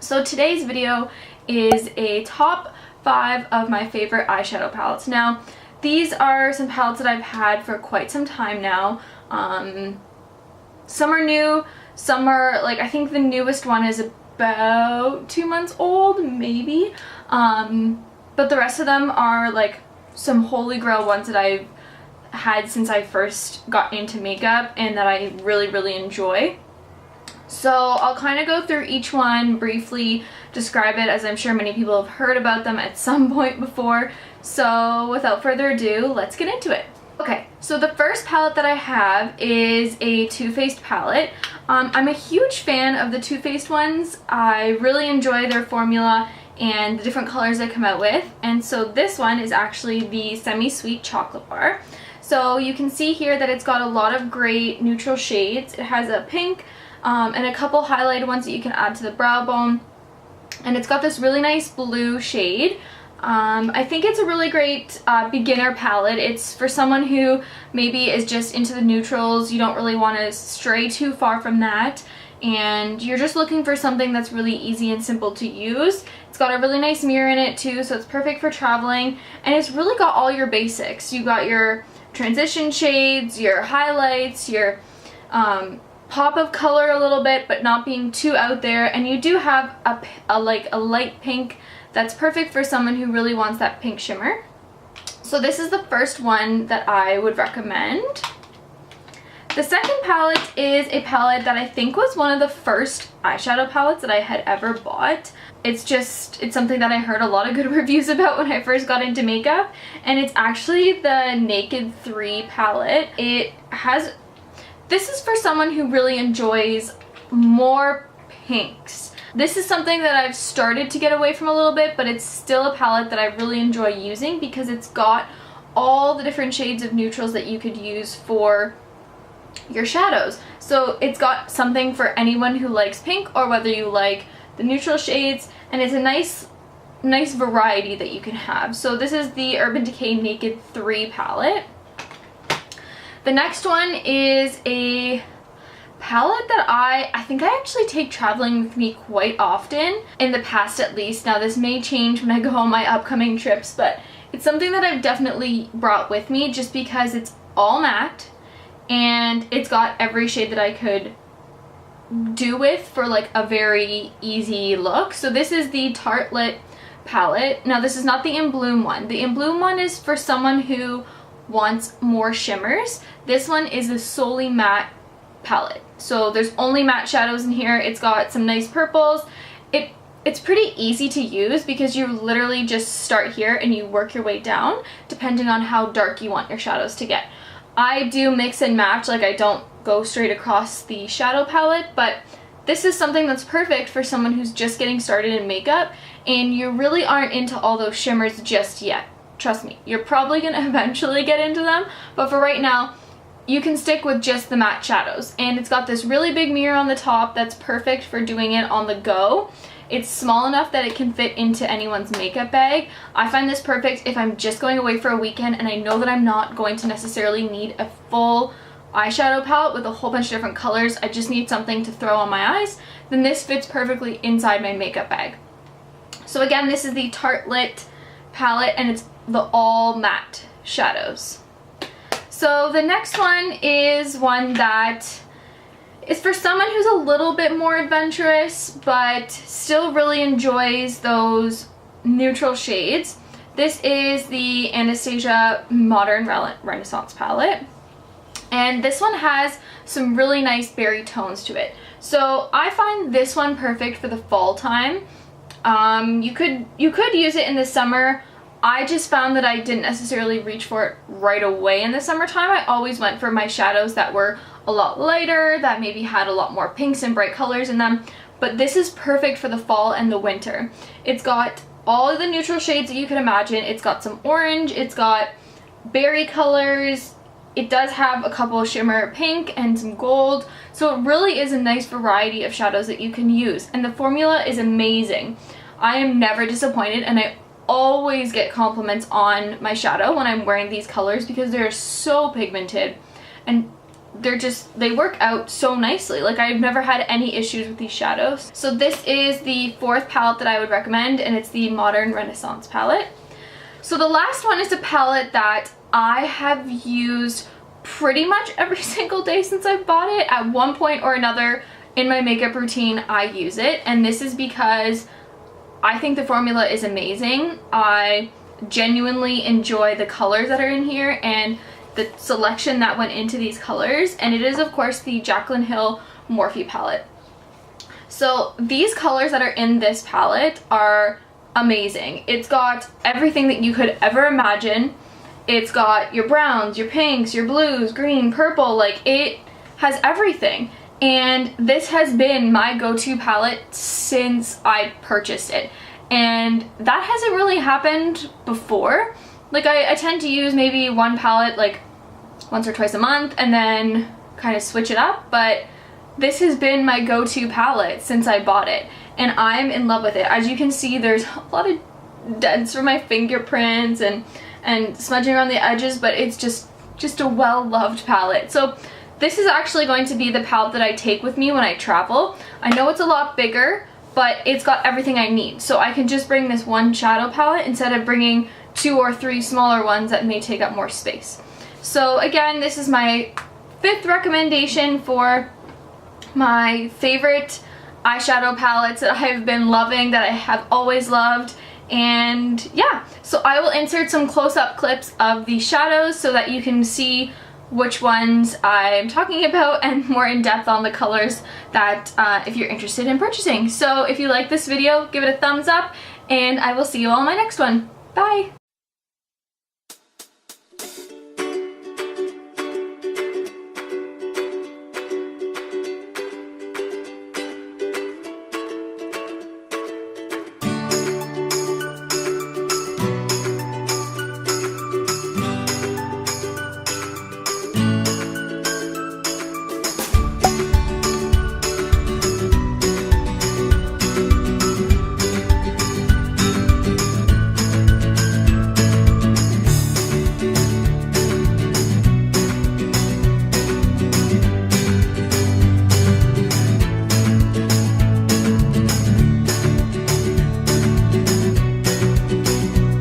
So today's video is a top 5 of my favorite eyeshadow palettes. Now, these are some palettes that I've had for quite some time now. Some are new, some are, like, I think the newest one is about 2 months old, maybe. But the rest of them are, like, some holy grail ones that I've had since I first got into makeup and that I really enjoy. So I'll kind of go through each one briefly, describe it, as I'm sure many people have heard about them at some point before. So without further ado, let's get into it. Okay, so the first palette that I have is a Too Faced palette. I'm a huge fan of the Too Faced ones. I really enjoy their formula and the different colors they come out with. And so this one is actually the Semi-Sweet Chocolate Bar. So you can see here that it's got a lot of great neutral shades. It has a pink, and a couple highlighted ones that you can add to the brow bone, and it's got this really nice blue shade. I think it's a really great beginner palette. It's for someone who maybe is just into the neutrals. You don't really want to stray too far from that, and you're just looking for something that's really easy and simple to use. It's got a really nice mirror in it too, so it's perfect for traveling, and it's really got all your basics. You got your transition shades, your highlights, your pop of color a little bit, but not being too out there, and you do have a light pink that's perfect for someone who really wants that pink shimmer. So this is the first one that I would recommend. The second palette is a palette that I think was one of the first eyeshadow palettes that I had ever bought. It's something that I heard a lot of good reviews about when I first got into makeup, and it's actually the Naked 3 palette. This is for someone who really enjoys more pinks. This is something that I've started to get away from a little bit, but it's still a palette that I really enjoy using because it's got all the different shades of neutrals that you could use for your shadows. So it's got something for anyone who likes pink, or whether you like the neutral shades, and it's a nice variety that you can have. So this is the Urban Decay Naked 3 palette. The next one is a palette that I think I actually take traveling with me quite often, in the past at least. Now this may change when I go on my upcoming trips, but it's something that I've definitely brought with me just because it's all matte and it's got every shade that I could do with for like a very easy look. So this is the Tartlette palette. Now this is not the In Bloom one. The In Bloom one is for someone who wants more shimmers. This one is a solely matte palette. So there's only matte shadows in here. It's got some nice purples. It's pretty easy to use because you literally just start here and you work your way down depending on how dark you want your shadows to get. I do mix and match, like I don't go straight across the shadow palette, but this is something that's perfect for someone who's just getting started in makeup and you really aren't into all those shimmers just yet. Trust me, you're probably going to eventually get into them, but for right now, you can stick with just the matte shadows. And it's got this really big mirror on the top that's perfect for doing it on the go. It's small enough that it can fit into anyone's makeup bag. I find this perfect if I'm just going away for a weekend and I know that I'm not going to necessarily need a full eyeshadow palette with a whole bunch of different colors. I just need something to throw on my eyes. Then this fits perfectly inside my makeup bag. So again, this is the Tartlette palette and it's the all matte shadows. So the next one is one that is for someone who's a little bit more adventurous but still really enjoys those neutral shades. This is the Anastasia Modern Renaissance palette, and this one has some really nice berry tones to it. So I find this one perfect for the fall time. You could use it in the summer. I just found that I didn't necessarily reach for it right away in the summertime. I always went for my shadows that were a lot lighter, that maybe had a lot more pinks and bright colors in them. But this is perfect for the fall and the winter. It's got all of the neutral shades that you can imagine. It's got some orange, it's got berry colors. It does have a couple of shimmer pink and some gold. So it really is a nice variety of shadows that you can use. And the formula is amazing. I am never disappointed, and I always get compliments on my shadow when I'm wearing these colors because they're so pigmented and they work out so nicely. Like, I've never had any issues with these shadows. So this is the 4th palette that I would recommend, and it's the Modern Renaissance palette. So the last one is a palette that I have used pretty much every single day since I've bought it. At one point or another in my makeup routine, I use it, and this is because I think the formula is amazing. I genuinely enjoy the colors that are in here and the selection that went into these colors, and it is of course the Jaclyn Hill Morphe palette. So these colors that are in this palette are amazing. It's got everything that you could ever imagine. It's got your browns, your pinks, your blues, green, purple, like it has everything. And this has been my go-to palette since I purchased it. And that hasn't really happened before. Like I tend to use maybe one palette like once or twice a month and then kind of switch it up, but this has been my go-to palette since I bought it, and I'm in love with it. As you can see, there's a lot of dents from my fingerprints and smudging around the edges, but it's just a well-loved palette. So this is actually going to be the palette that I take with me when I travel. I know it's a lot bigger, but it's got everything I need. So I can just bring this one shadow palette instead of bringing 2 or 3 smaller ones that may take up more space. So again, this is my 5th recommendation for my favorite eyeshadow palettes that I have been loving, that I have always loved. And yeah, so I will insert some close-up clips of the shadows so that you can see which ones I'm talking about and more in depth on the colors that if you're interested in purchasing. So if you like this video, give it a thumbs up, and I will see you all in my next one. Bye!